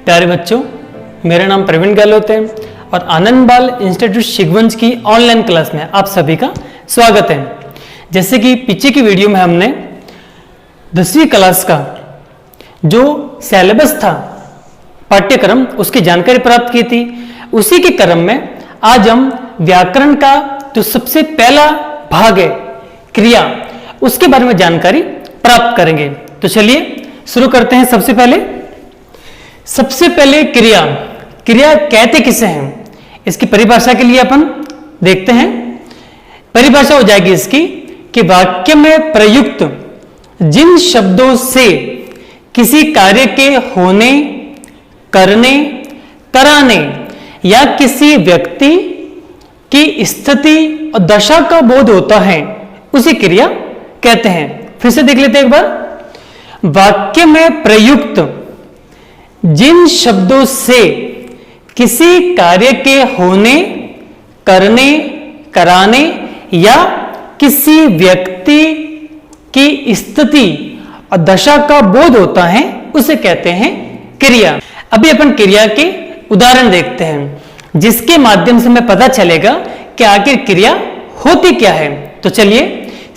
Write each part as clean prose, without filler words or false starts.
प्यारे बच्चों, मेरा नाम प्रवीण गहलोत है और आनंद बाल इंस्टीट्यूट शिगवंज की ऑनलाइन क्लास में आप सभी का स्वागत है। जैसे कि पीछे की वीडियो में हमने 10वीं क्लास का जो सिलेबस था, पाठ्यक्रम, उसकी जानकारी प्राप्त की थी। उसी के क्रम में आज हम व्याकरण का जो सबसे पहला भाग है, क्रिया, उसके बारे में जानकारी प्राप्त करेंगे। तो चलिए शुरू करते हैं। सबसे पहले क्रिया कहते किसे हैं, इसकी परिभाषा के लिए अपन देखते हैं। परिभाषा हो जाएगी इसकी कि वाक्य में प्रयुक्त जिन शब्दों से किसी कार्य के होने, करने, कराने या किसी व्यक्ति की स्थिति और दशा का बोध होता है, उसे क्रिया कहते हैं। फिर से देख लेते हैं एक बार। वाक्य में प्रयुक्त जिन शब्दों से किसी कार्य के होने, करने, कराने या किसी व्यक्ति की स्थिति और दशा का बोध होता है, उसे कहते हैं क्रिया। अभी अपन क्रिया के उदाहरण देखते हैं, जिसके माध्यम से हमें पता चलेगा कि आखिर क्रिया होती क्या है। तो चलिए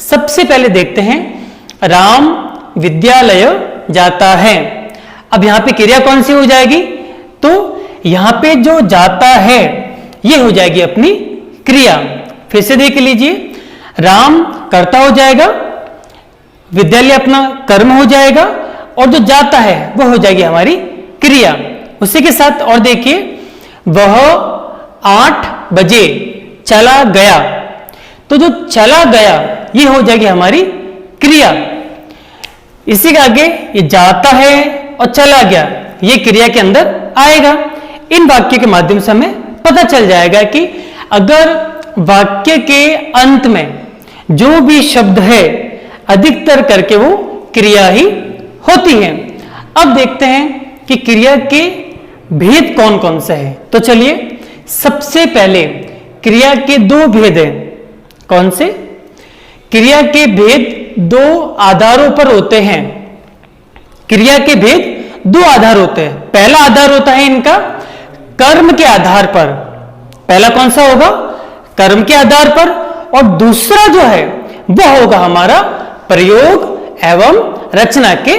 सबसे पहले देखते हैं, राम विद्यालय जाता है। अब यहां पे क्रिया कौन सी हो जाएगी, तो यहां पे जो जाता है ये हो जाएगी अपनी क्रिया। फिर से देख लीजिए, राम कर्ता हो जाएगा, विद्यालय अपना कर्म हो जाएगा और जो जाता है वो हो जाएगी हमारी क्रिया। उसी के साथ और देखिए, वह 8 बजे चला गया, तो जो चला गया ये हो जाएगी हमारी क्रिया। इसी के आगे ये जाता है और चला गया, ये क्रिया के अंदर आएगा। इन वाक्य के माध्यम से हमें पता चल जाएगा कि अगर वाक्य के अंत में जो भी शब्द है, अधिकतर करके वो क्रिया ही होती है। अब देखते हैं कि क्रिया के भेद कौन कौन से हैं। तो चलिए सबसे पहले क्रिया के 2 भेद हैं। कौन से? क्रिया के भेद 2 आधारों पर होते हैं। क्रिया के भेद 2 आधार होते हैं। पहला आधार होता है इनका कर्म के आधार पर। पहला कौन सा होगा? कर्म के आधार पर। और दूसरा जो है वह होगा हमारा प्रयोग एवं रचना के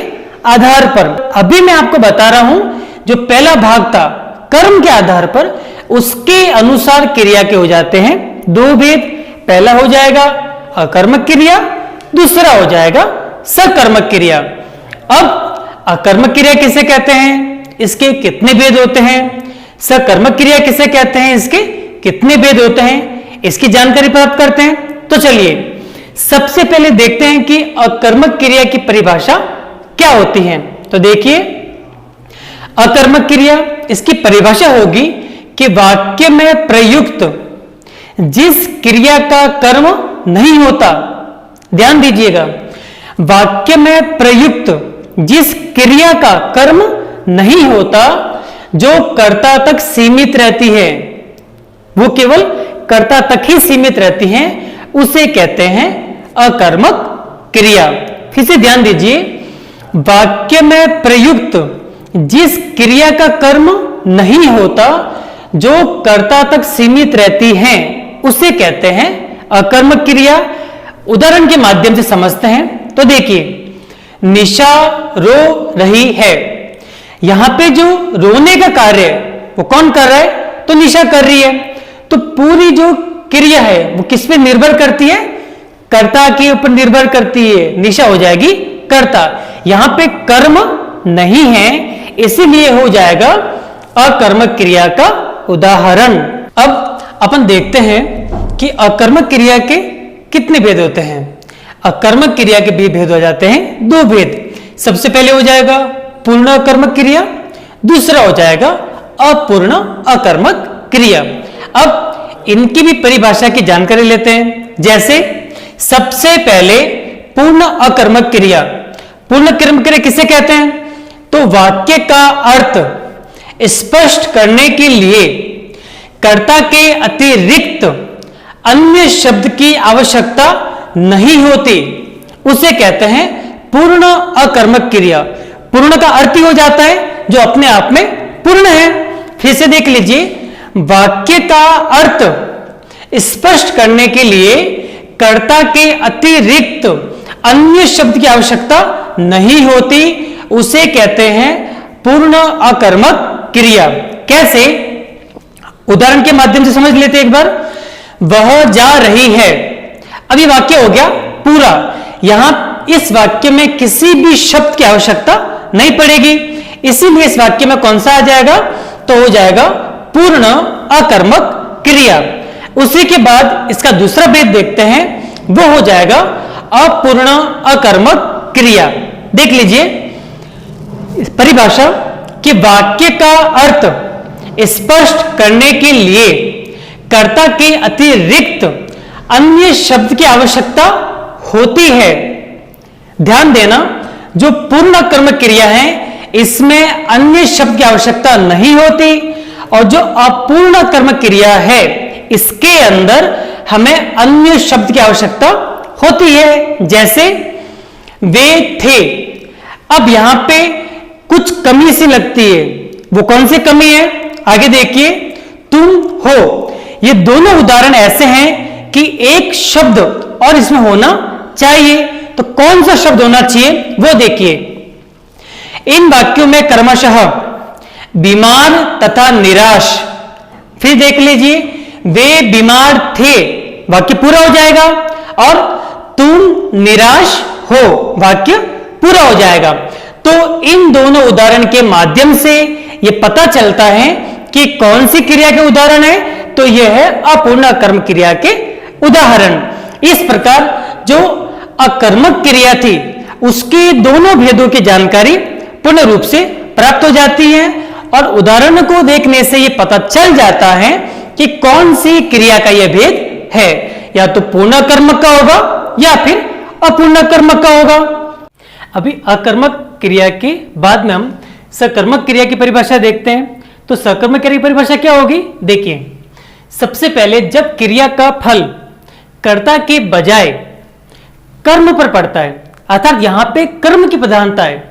आधार पर। अभी मैं आपको बता रहा हूं, जो पहला भाग था कर्म के आधार पर, उसके अनुसार क्रिया के हो जाते हैं 2 भेद। पहला हो जाएगा अकर्मक क्रिया, दूसरा हो जाएगा सकर्मक क्रिया। अब अकर्मक क्रिया किसे कहते हैं, इसके कितने भेद होते हैं? सकर्मक क्रिया किसे कहते हैं, इसके कितने भेद होते हैं? इसकी जानकारी प्राप्त करते हैं। तो चलिए सबसे पहले देखते हैं कि अकर्मक क्रिया की परिभाषा क्या होती है। तो देखिए, अकर्मक क्रिया, इसकी परिभाषा होगी कि वाक्य में प्रयुक्त जिस क्रिया का कर्म नहीं होता, ध्यान दीजिएगा, वाक्य में प्रयुक्त जिस क्रिया का कर्म नहीं होता, जो कर्ता तक सीमित रहती है, वो केवल कर्ता तक ही सीमित रहती है, उसे कहते हैं अकर्मक क्रिया। फिर से ध्यान दीजिए, वाक्य में प्रयुक्त जिस क्रिया का कर्म नहीं होता, जो कर्ता तक सीमित रहती है, उसे कहते हैं अकर्मक क्रिया। उदाहरण के माध्यम से समझते हैं। तो देखिए, निशा रो रही है। यहां पे जो रोने का कार्य है वो कौन कर रहा है, तो निशा कर रही है। तो पूरी जो क्रिया है वो किस पे निर्भर करती है, कर्ता के ऊपर निर्भर करती है। निशा हो जाएगी कर्ता, यहां पे कर्म नहीं है, इसीलिए हो जाएगा अकर्मक क्रिया का उदाहरण। अब अपन देखते हैं कि अकर्मक क्रिया के कितने भेद होते हैं। अकर्मक क्रिया के भी भेद हो जाते हैं 2 भेद। सबसे पहले हो जाएगा पूर्ण अकर्मक क्रिया, दूसरा हो जाएगा अपूर्ण अकर्मक क्रिया। अब इनकी भी परिभाषा की जानकारी लेते हैं। जैसे सबसे पहले पूर्ण अकर्मक क्रिया। पूर्ण अकर्मक क्रिया किसे कहते हैं, तो वाक्य का अर्थ स्पष्ट करने के लिए कर्ता के अतिरिक्त अन्य शब्द की आवश्यकता नहीं होती, उसे कहते हैं पूर्ण अकर्मक क्रिया। पूर्ण का अर्थ ही हो जाता है जो अपने आप में पूर्ण है। फिर से देख लीजिए, वाक्य का अर्थ स्पष्ट करने के लिए कर्ता के अतिरिक्त अन्य शब्द की आवश्यकता नहीं होती, उसे कहते हैं पूर्ण अकर्मक क्रिया। कैसे? उदाहरण के माध्यम से समझ लेते एक बार। वह जा रही है, अब ये वाक्य हो गया पूरा। यहां इस वाक्य में किसी भी शब्द की आवश्यकता नहीं पड़ेगी, इसीलिए इस वाक्य में कौन सा आ जाएगा? तो हो जाएगा पूर्ण अकर्मक क्रिया। उसी के बाद इसका दूसरा भेद देखते हैं, वो हो जाएगा अपूर्ण अकर्मक क्रिया। देख लीजिए परिभाषा कि वाक्य का अर्थ स्पष्ट करने के लिए कर्ता के अतिरिक्त अन्य शब्द की आवश्यकता होती है। ध्यान देना, जो पूर्ण कर्मक क्रिया है इसमें अन्य शब्द की आवश्यकता नहीं होती, और जो अपूर्ण कर्मक क्रिया है इसके अंदर हमें अन्य शब्द की आवश्यकता होती है। जैसे वे थे, अब यहां पे कुछ कमी सी लगती है, वो कौन सी कमी है? आगे देखिए, तुम हो। ये दोनों उदाहरण ऐसे हैं कि एक शब्द और इसमें होना चाहिए, तो कौन सा शब्द होना चाहिए वो देखिए। इन वाक्यों में क्रमशः बीमार तथा निराश। फिर देख लीजिए, वे बीमार थे, वाक्य पूरा हो जाएगा, और तुम निराश हो, वाक्य पूरा हो जाएगा। तो इन दोनों उदाहरण के माध्यम से यह पता चलता है कि कौन सी क्रिया के उदाहरण है, तो यह है अपूर्ण कर्म क्रिया के उदाहरण। इस प्रकार जो अकर्मक क्रिया थी उसके दोनों भेदों की जानकारी पूर्ण रूप से प्राप्त हो जाती है, और उदाहरण को देखने से यह पता चल जाता है कि कौन सी क्रिया का यह भेद है, या तो पूर्ण कर्मक का होगा या फिर अपूर्ण कर्मक का होगा। अभी अकर्मक क्रिया के बाद में हम सकर्मक क्रिया की परिभाषा देखते हैं। तो सकर्मक क्रिया की परिभाषा क्या होगी? देखिए, सबसे पहले जब क्रिया का फल कर्ता के बजाय कर्म पर पड़ता है, अर्थात यहां पे कर्म की प्रधानता है,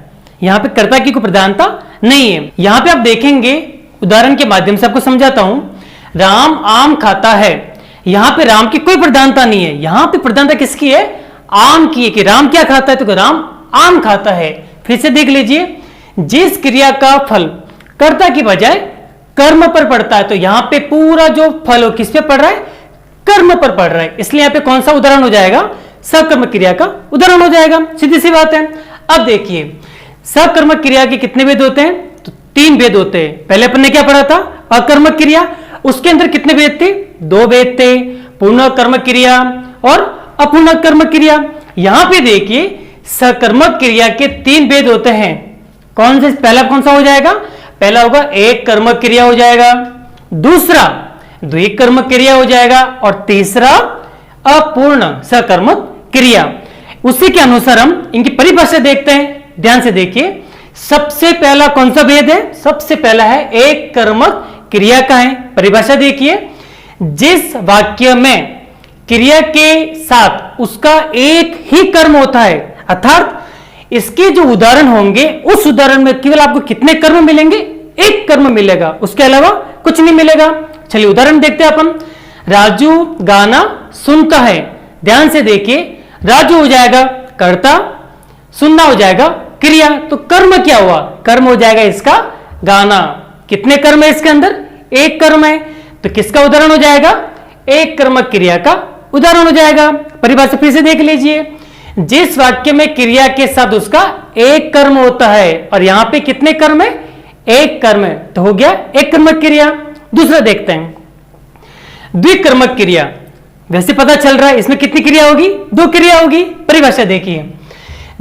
यहां पे कर्ता की कोई प्रधानता नहीं है। यहां पे आप देखेंगे, उदाहरण के माध्यम से आपको समझाता हूं। राम आम खाता है, यहां पे राम की कोई प्रधानता नहीं है, यहां पे प्रधानता किसकी है? आम की है, कि राम क्या खाता है? तो राम आम खाता है। फिर से देख लीजिए, जिस क्रिया का फल कर्ता की बजाय कर्म पर पड़ता है, तो यहां पे पूरा जो फल हो किस पे पड़ रहा है? कर्म पर पड़ रहा है, इसलिए यहां पे कौन सा उदाहरण हो जाएगा? सकर्मक क्रिया का उदाहरण हो जाएगा। सीधी सी बात है। अब देखिए, सकर्मक क्रिया के कितने भेद होते हैं? तो 3 भेद होते हैं। पहले अपन ने क्या पढ़ा था? अकर्मक क्रिया, उसके अंदर कितने भेद थे? 2 भेद थे, पूर्ण कर्मक क्रिया और अपूर्ण कर्मक क्रिया। यहां पे देखिए, सकर्मक क्रिया के 3 भेद होते हैं। कौन से? पहला कौन सा हो जाएगा? पहला होगा एक कर्मक क्रिया हो जाएगा, दूसरा द्विक कर्मक क्रिया हो जाएगा, और तीसरा अपूर्ण सकर्मक क्रिया। उसी के अनुसार हम इनकी परिभाषा देखते हैं। ध्यान से देखिए, सबसे पहला कौन सा भेद है? सबसे पहला है एक कर्मक क्रिया का है। परिभाषा देखिए, जिस वाक्य में क्रिया के साथ उसका एक ही कर्म होता है, अर्थात इसके जो उदाहरण होंगे उस उदाहरण में केवल आपको कितने कर्म मिलेंगे? एक कर्म मिलेगा, उसके अलावा कुछ नहीं मिलेगा। चलिए उदाहरण देखते हैं अपन। राजू गाना सुनता है। ध्यान से देखिए, राजू हो जाएगा कर्ता, सुनना हो जाएगा क्रिया। तो कर्म क्या हुआ? कर्म हो जाएगा इसका गाना। कितने कर्म है इसके अंदर? एक कर्म है, तो किसका उदाहरण हो जाएगा? एक कर्मक क्रिया का उदाहरण हो जाएगा। परिभाषा फिर से देख लीजिए, जिस वाक्य में क्रिया के साथ उसका एक कर्म होता है, और यहां पे कितने कर्म है? एक कर्म है, तो हो गया एक कर्मक क्रिया। दूसरा देखते हैं, द्विकर्मक क्रिया। वैसे पता चल रहा है इसमें कितनी क्रिया होगी? 2 क्रिया होगी। परिभाषा देखिए,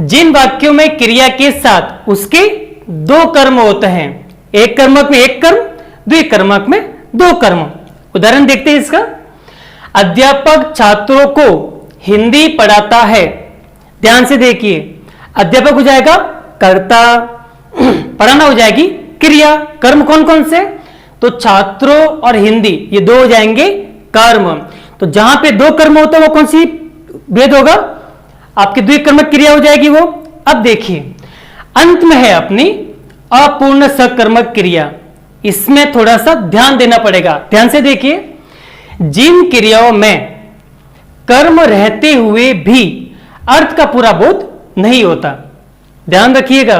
जिन वाक्यों में क्रिया के साथ उसके 2 कर्म होते हैं, एक कर्मक में एक कर्म, द्विकर्मक में 2 कर्म। उदाहरण देखते हैं इसका। अध्यापक छात्रों को हिंदी पढ़ाता है। ध्यान से देखिए, अध्यापक हो जाएगा कर्ता, पढ़ाना हो जाएगी क्रिया। कर्म कौन कौन से? तो छात्रों और हिंदी, ये 2 हो जाएंगे कर्म। तो जहां पे 2 कर्म होता है वो कौन सी भेद होगा? आपकी द्विकर्मक क्रिया हो जाएगी वो। अब देखिए, अंत में है अपनी अपूर्ण सकर्मक क्रिया। इसमें थोड़ा सा ध्यान देना पड़ेगा। ध्यान से देखिए, जिन क्रियाओं में कर्म रहते हुए भी अर्थ का पूरा बोध नहीं होता, ध्यान रखिएगा,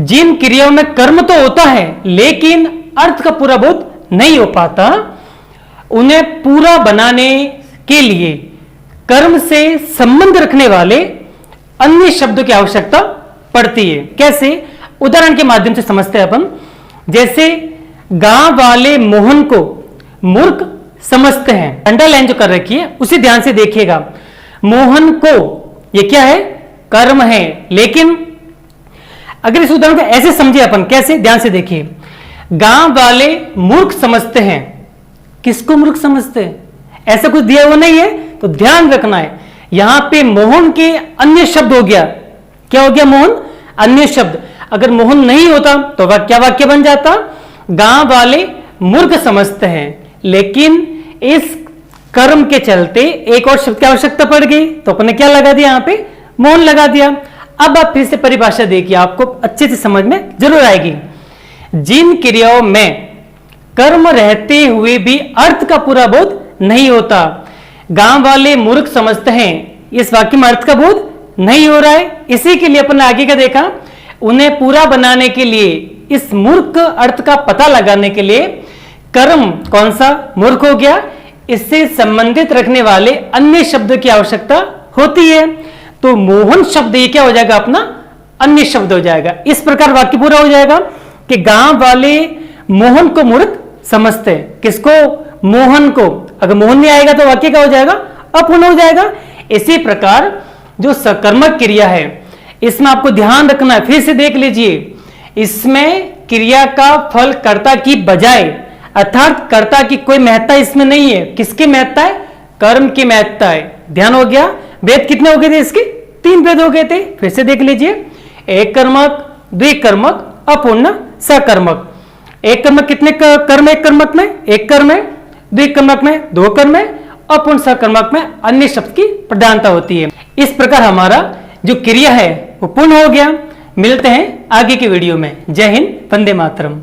जिन क्रियाओं में कर्म तो होता है लेकिन अर्थ का पूरा बोध नहीं हो पाता, उन्हें पूरा बनाने के लिए कर्म से संबंध रखने वाले अन्य शब्दों की आवश्यकता पड़ती है। कैसे? उदाहरण के माध्यम से समझते हैं अपन। जैसे गांव वाले मोहन को मूर्ख समझते हैं, अंडरलाइन जो कर रखी है उसे ध्यान से देखिएगा। मोहन को, ये क्या है? कर्म है, लेकिन अगर इस उदाहरण को ऐसे समझे अपन, कैसे? ध्यान से देखिए, गांव वाले मूर्ख समझते हैं। किसको मूर्ख समझते हैं? ऐसा कुछ दिया हुआ नहीं है, तो ध्यान रखना है। यहां पे मोहन के अन्य शब्द हो गया। क्या हो गया? मोहन अन्य शब्द। अगर मोहन नहीं होता तो क्या वाक्य बन जाता? गांव वाले मूर्ख समझते हैं, लेकिन इस कर्म के चलते एक और शब्द की आवश्यकता पड़ गई, तो अपने क्या लगा दिया? यहां पे मोहन लगा दिया। अब आप फिर से परिभाषा देखिए, आपको अच्छे से समझ में जरूर आएगी। जिन क्रियाओं में कर्म रहते हुए भी अर्थ का पूरा बोध नहीं होता, गांव वाले मूर्ख समझते हैं, इस वाक्य में अर्थ का बोध नहीं हो रहा है। इसी के लिए अपन आगे का देखा, उन्हें पूरा बनाने के लिए, इस मूर्ख अर्थ का पता लगाने के लिए कर्म कौन सा? मूर्ख हो गया, इससे संबंधित रखने वाले अन्य शब्द की आवश्यकता होती है। तो मोहन शब्द ये क्या हो जाएगा? अपना अन्य शब्द हो जाएगा। इस प्रकार वाक्य पूरा हो जाएगा कि गांव वाले मोहन को मूर्ख समझते हैं। किसको? मोहन को। अगर मोहन नहीं आएगा तो वाक्य क्या हो जाएगा? अपूर्ण हो जाएगा। इसी प्रकार जो सकर्मक क्रिया है, इसमें आपको ध्यान रखना है, फिर से देख लीजिए, इसमें क्रिया का फल कर्ता की बजाय, अर्थात कर्ता की कोई महत्ता इसमें नहीं है। किसकी महत्ता है? कर्म की महत्ता है। ध्यान हो गया? वेद कितने हो गए थे इसके? 3 वेद हो गए थे। फिर से देख लीजिए, एक कर्मक, द्विकर्मक, अपूर्ण, सकर्मक। एक कर्मक कितने कर्म? एक कर्मक में एक कर्म है, द्विकर्मक में 2 कर्म है, अपूर्ण सकर्मक में अन्य शब्द की प्रधानता होती है। इस प्रकार हमारा जो क्रिया है वो पूर्ण हो गया। मिलते हैं आगे की वीडियो में। जय हिंद, वंदे मातरम।